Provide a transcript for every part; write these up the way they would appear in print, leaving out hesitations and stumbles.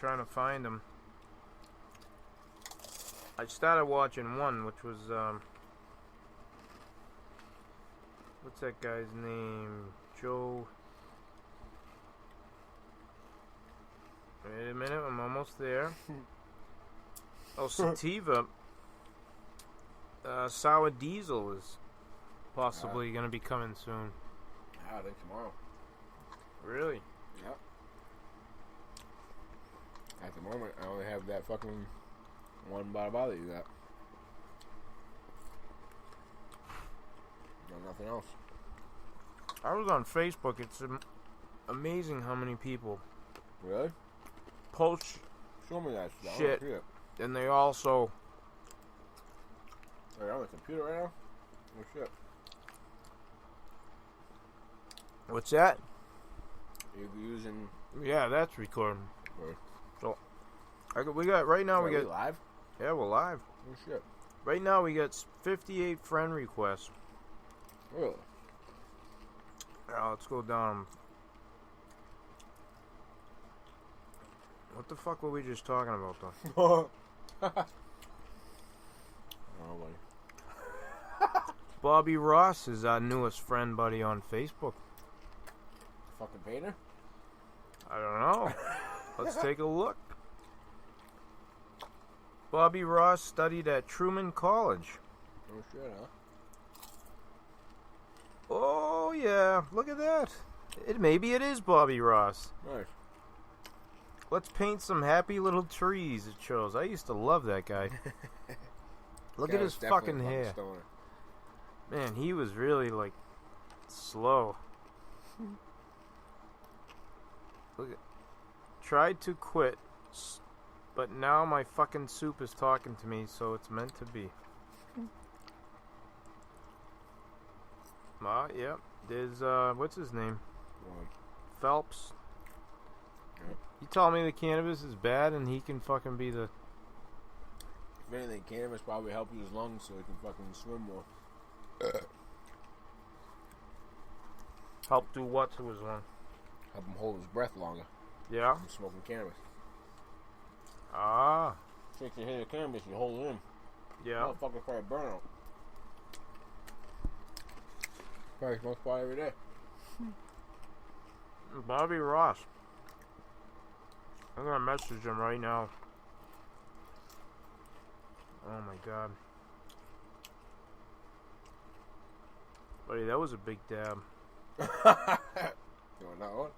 trying to find them. I started watching one, which was, what's that guy's name? Joe. Wait a minute, I'm almost there. Oh, Sativa. Sour Diesel is possibly going to be coming soon. Yeah, I think tomorrow. Really? Yep. At the moment, I only have that fucking one bottle that you got. No, nothing else. I was on Facebook. It's amazing how many people Really? post Show me that stuff. shit. And they also... Are you on the computer right now? Oh shit. What's that? You're using... Yeah, that's recording. Or, So, we got, right now are we got... live? Yeah, we're live. Oh shit. Right now we got 58 friend requests. Really? Let's go down. What the fuck were we just talking about, though? Oh, buddy. Bobby Ross is our newest friend buddy on Facebook. Fucking painter? I don't know. Let's take a look. Bobby Ross studied at Truman College. Oh shit, huh? Oh, yeah. Look at that. Maybe it is Bobby Ross. Nice. Let's paint some happy little trees, it shows. I used to love that guy. Look at his fucking hair. Stoner. Man, he was really, like, slow. Look at... Tried to quit, but now my fucking soup is talking to me, so it's meant to be. Yep. There's, what's his name? Phelps. Yep. He told me the cannabis is bad and he can fucking be the... If anything, cannabis probably help his lungs so he can fucking swim more. Help do what to his lung? Help him hold his breath longer. Yeah? From smoking cannabis. Ah. Takes a hit of cannabis, you hold it in. Yeah. Motherfucker probably burn out. Probably smokes pot every day. Bobby Ross. I'm gonna message him right now. Oh my god. Buddy, that was a big dab. You want that one?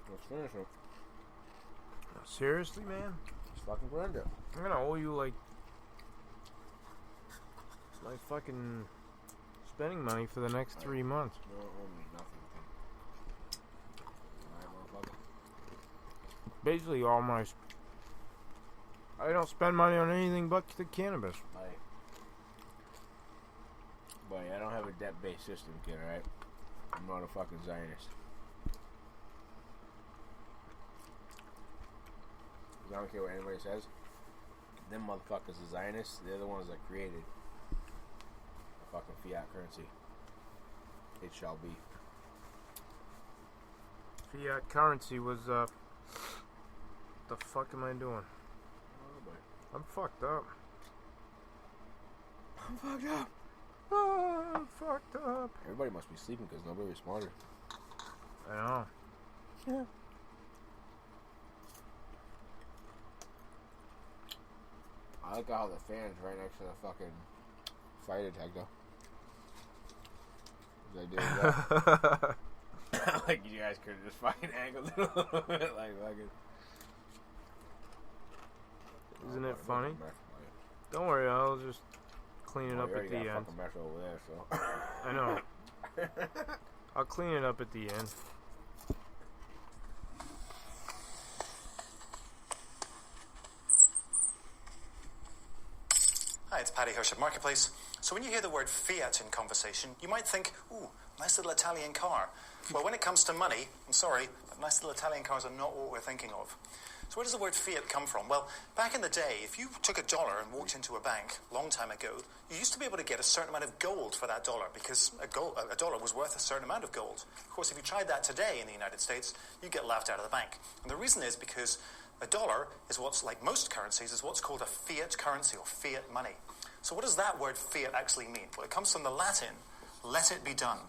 Let's finish him. Seriously, man? It's fucking Brenda. I'm gonna owe you, like, my fucking spending money for the next 3 months. You don't owe me nothing. Alright, motherfucker. Basically, all my... I don't spend money on anything but the cannabis. Buddy, I don't have a debt-based system, kid, alright? I'm not a fucking Zionist. I don't care what anybody says. Them motherfuckers are Zionists. They're the ones that created a fucking fiat currency. It shall be. Fiat currency was, the fuck am I doing? Oh, boy. I'm fucked up. I'm fucked up. Oh, I'm fucked up. Everybody must be sleeping because nobody responded. I know. Yeah. I like how the fan's right next to the fucking fire detector. They did that. Like you guys could have just fucking angled it a little bit, like fucking. Isn't it funny? Don't worry, I'll just clean it up at the end. Fucking mess over there, so. I know. I'll clean it up at the end. Hi, it's Paddy Hirsch at Marketplace. So when you hear the word fiat in conversation, you might think, ooh, Nice little Italian car. Well, when it comes to money, I'm sorry, but nice little Italian cars are not what we're thinking of. So where does the word fiat come from? Well, back in the day, if you took $1 and walked into a bank a long time ago, you used to be able to get a certain amount of gold for that dollar because a dollar was worth a certain amount of gold. Of course, if you tried that today in the United States, you get laughed out of the bank. And the reason is because a dollar is what's, like most currencies, is what's called a fiat currency or fiat money. So what does that word fiat actually mean? Well, it comes from the Latin, let it be done.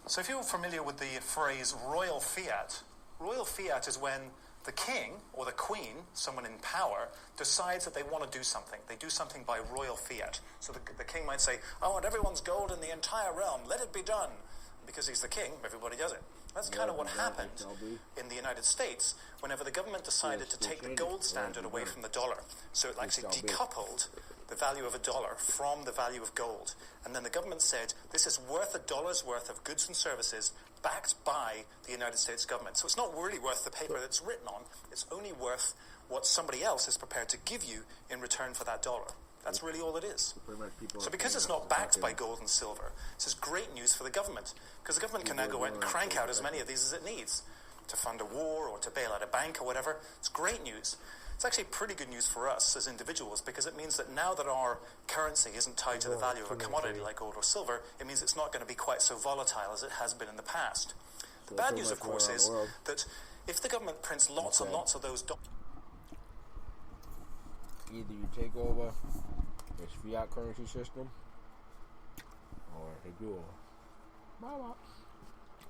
So if you're familiar with the phrase royal fiat is when the king or the queen, someone in power, decides that they want to do something. They do something by royal fiat. So the king might say, I want everyone's gold in the entire realm, let it be done. Because he's the king, everybody does it. That's kind of what happened in the United States whenever the government decided to take the gold standard away from the dollar. So it actually decoupled the value of a dollar from the value of gold. And then the government said, this is worth $1 worth of goods and services backed by the United States government. So it's not really worth the paper that's written on. It's only worth what somebody else is prepared to give you in return for that dollar. That's really all it is. So because it's not backed by gold and silver, this is great news for the government. Because the government can now go out and crank out as many of these as it needs to fund a war or to bail out a bank or whatever. It's great news. It's actually pretty good news for us as individuals because it means that now that our currency isn't tied to the value of a commodity like gold or silver, it means it's not going to be quite so volatile as it has been in the past. The bad news, of course, is that if the government prints lots and lots of those either you take over this fiat currency system, or they do a...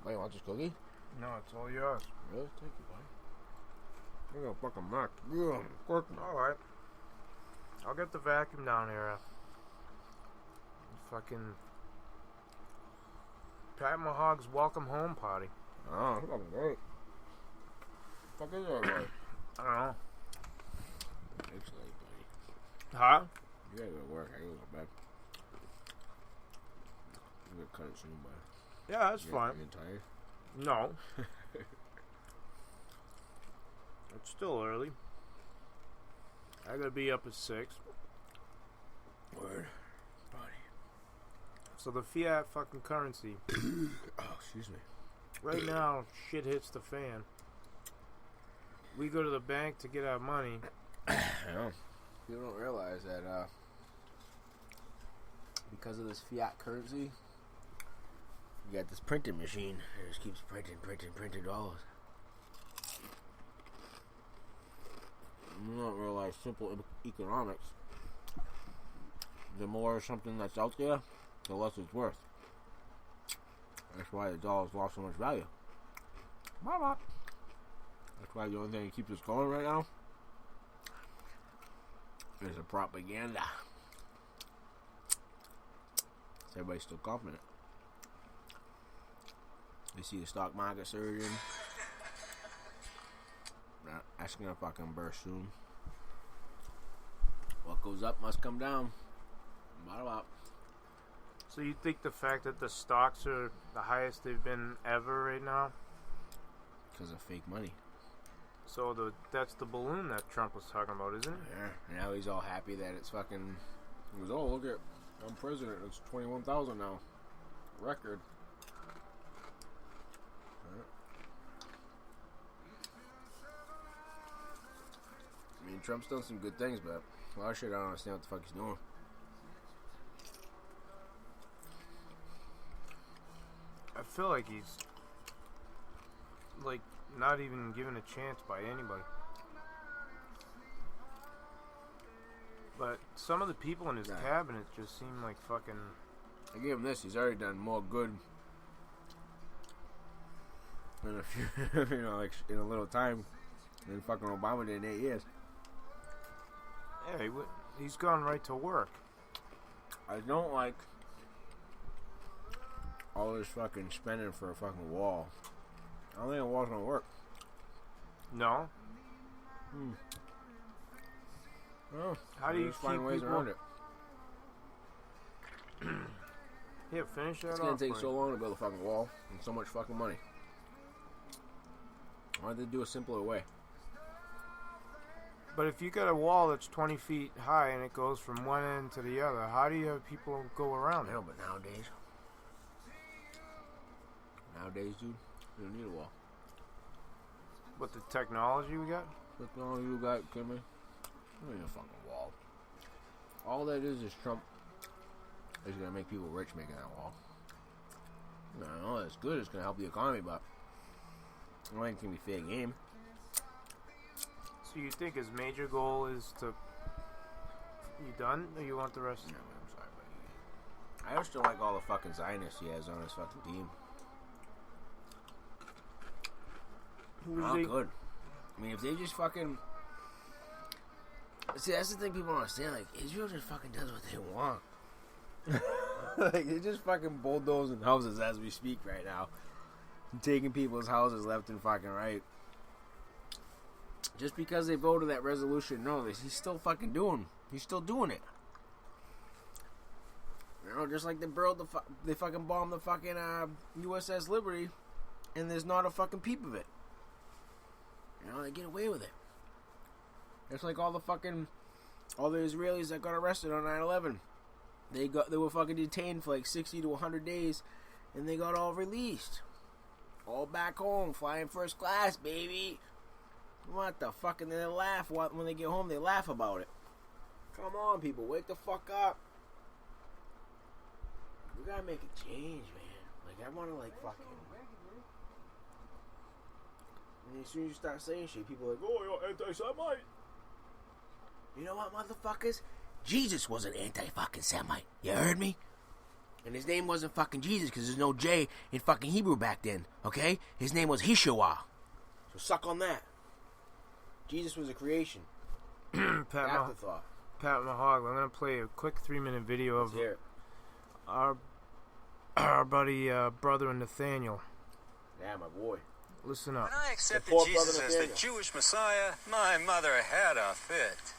Wait, you want this cookie? No, it's all yours. Really? Thank you, buddy. You're gonna fucking knock. Yeah, alright. I'll get the vacuum down here. Fucking... Pat Mahog's welcome home party. Oh, that's fucking great. Fuck is that, buddy? I don't know. It's late, buddy. Huh? You gotta go to work. I gotta go to bed. I'm gonna cut it soon, buddy. Yeah, that's fine. You getting tired? No. It's still early. I gotta be up at 6. Word. Buddy. So the fiat fucking currency. Oh, excuse me. Right now, shit hits the fan. We go to the bank to get our money. I know. People don't realize that because of this fiat currency, you got this printing machine that just keeps printing dollars. You don't realize simple economics. The more something that's out there, the less it's worth. That's why the dollar's lost so much value. That's why the only thing that keeps us going right now is the propaganda. Everybody's still confident. You see the stock market surging. That's gonna fucking burst soon. What goes up must come down. Bottom up. So you think the fact that the stocks are the highest they've been ever right now? Because of fake money. So that's the balloon that Trump was talking about, isn't it? Yeah. And now he's all happy that it's fucking... He goes, oh, look at... I'm president. It's 21,000 now. Record. I mean, Trump's done some good things, but a lot of shit I don't understand what the fuck he's doing. I feel like he's like not even given a chance by anybody. But some of the people in his cabinet just seem like fucking... I give him this. He's already done more good in a few, you know, like in a little time than fucking Obama did in 8 years. Yeah, he's gone right to work. I don't like all this fucking spending for a fucking wall. I don't think a wall's gonna work. No? Oh, how do you find ways around it? Yeah, finish that off. It's gonna take so long to build a fucking wall and so much fucking money. Why don't they do a simpler way? But if you got a wall that's 20 feet high and it goes from one end to the other, how do you have people go around it? I know, but nowadays, Nowadays, dude, you don't need a wall. With the technology we got? Technology you got, Kimmy? You don't need a fucking wall. All that is Trump is gonna make people rich making that wall. I know it's good. It's gonna help the economy, but I don't think it's gonna be fair game. So you think his major goal is to... You done? Or you want the rest? Yeah, man, I'm sorry, but I just don't like all the fucking Zionists he has on his fucking team. Not good. I mean, if they just fucking... See, that's the thing people don't understand. Like, Israel just fucking does what they want. Like, they're just fucking bulldozing houses as we speak right now. Taking people's houses left and fucking right. Just because they voted that resolution, no, he's still fucking doing. He's still doing it. You know, just like they fucking bombed the fucking USS Liberty, and there's not a fucking peep of it. You know, they get away with it. It's like all the Israelis that got arrested on 9/11. They were fucking detained for like 60 to 100 days, and they got all released. All back home, flying first class, baby. What the fuck? And then they laugh when they get home. They laugh about it. Come on, people, wake the fuck up. We gotta make a change, man. Like, I wanna like fucking. And as soon as you start saying shit, people are like, "Oh, you're anti-Semite." You know what, motherfuckers? Jesus was an anti-fucking Semite. You heard me? And his name wasn't fucking Jesus because there's no J in fucking Hebrew back then, okay? His name was Yeshua. So suck on that. Jesus was a creation. Afterthought. Pat Mahog, I'm going to play a quick 3-minute video of our buddy, brother Nathaniel. Yeah, my boy. Listen up. When I accepted Jesus as the Jewish Messiah, my mother had a fit.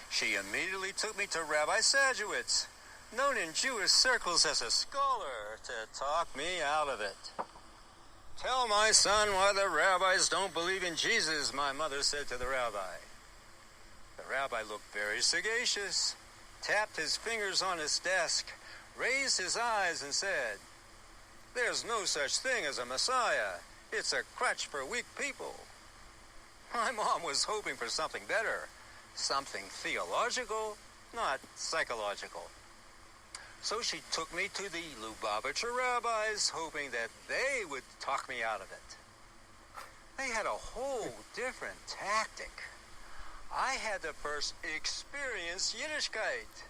She immediately took me to Rabbi Sadowitz, known in Jewish circles as a scholar, to talk me out of it. Tell my son why the rabbis don't believe in Jesus, my mother said to the rabbi. The rabbi looked very sagacious, tapped his fingers on his desk, raised his eyes and said, "There's no such thing as a Messiah. It's a crutch for weak people." My mom was hoping for something better, something theological, not psychological. So she took me to the Lubavitcher rabbis, hoping that they would talk me out of it. They had a whole different tactic. I had to first experience Yiddishkeit,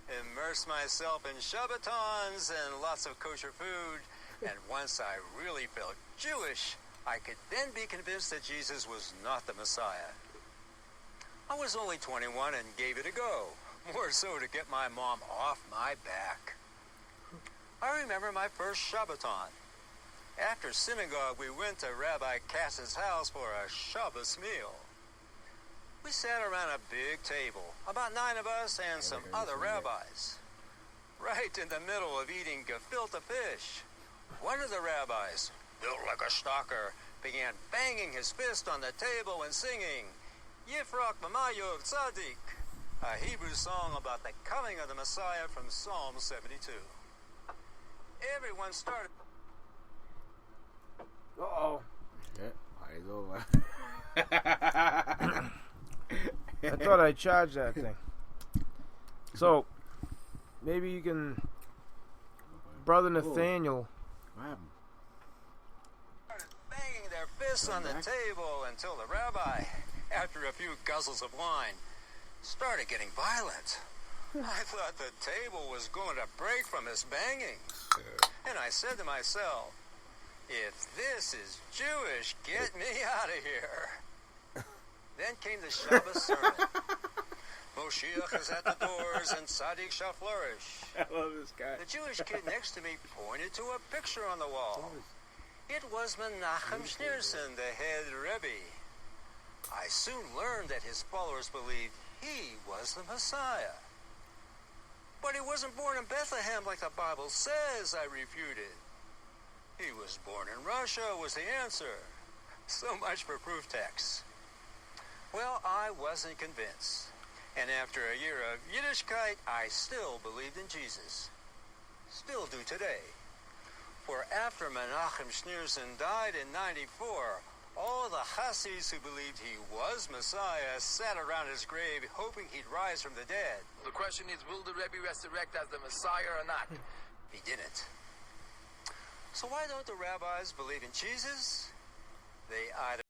immerse myself in Shabbatons and lots of kosher food, and once I really felt Jewish, I could then be convinced that Jesus was not the Messiah. I was only 21 and gave it a go, more so to get my mom off my back. I remember my first Shabbaton. After synagogue, we went to Rabbi Kass's house for a Shabbos meal. We sat around a big table, about 9 of us and some other rabbis. Right in the middle of eating gefilte fish, one of the rabbis, built like a stalker, began banging his fist on the table and singing Yifrak Mamayov Tzadik, a Hebrew song about the coming of the Messiah from Psalm 72. Everyone started... Uh-oh. Yeah, eyes over. I thought I charged that thing. So, maybe you can... Brother Nathaniel... What happened? started banging their fists on the table until the rabbi, after a few guzzles of wine, started getting violent. I thought the table was going to break from his banging. And I said to myself, if this is Jewish, get me out of here. Then came the Shabbos sermon. Moshiach is at the doors and Tzaddik shall flourish. I love this guy. The Jewish kid next to me pointed to a picture on the wall. It was Menachem Schneerson, the head Rebbe. I soon learned that his followers believed he was the Messiah. But he wasn't born in Bethlehem like the Bible says, I refuted. He was born in Russia was the answer. So much for proof texts. Well, I wasn't convinced. And after a year of Yiddishkeit, I still believed in Jesus. Still do today. where after Menachem Schneerson died in 94, all the Hassids who believed he was Messiah sat around his grave hoping he'd rise from the dead. The question is, will the Rebbe resurrect as the Messiah or not? He didn't. So why don't the rabbis believe in Jesus? They either